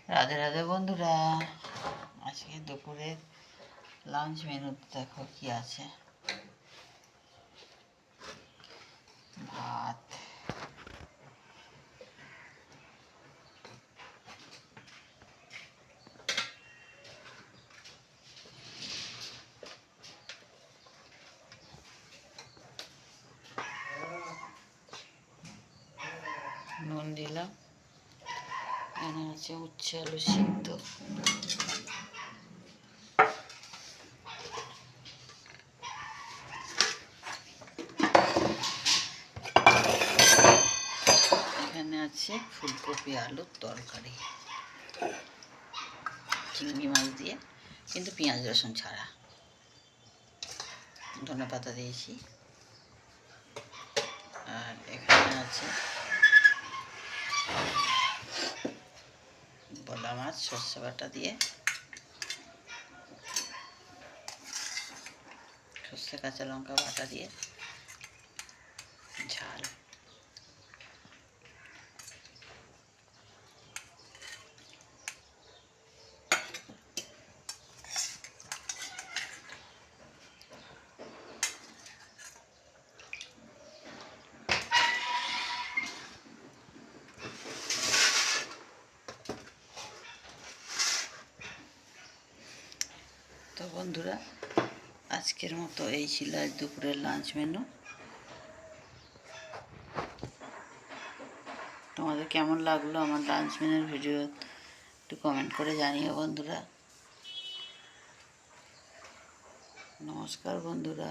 রাধে রাধে বন্ধুরা, আজকে দুপুরের লাঞ্চ মেনুতে দেখো কি আছে। ভাত, নুন দিলাম, এখানে আছে উচ্ছে আলু সিদ্ধ, এখানে আছে ফুলকপি আলুর তরকারি চিংড়ি মাছ দিয়ে, কিন্তু পেঁয়াজ রসুন ছাড়া। ধনেপাতা দিয়েছি। আর এখানে আছে ভোলা মাছ সর্ষে বাটা দিয়ে, সর্ষে কাঁচা লঙ্কা বাটা দিয়ে ঝাল। তো বন্ধুরা, আজকের মতো এই ছিল আজ দুপুরের লাঞ্চ মেনু। তোমাদের কেমন লাগলো আমার লাঞ্চ মেনুর ভিডিও একটু কমেন্ট করে জানিও বন্ধুরা। নমস্কার বন্ধুরা।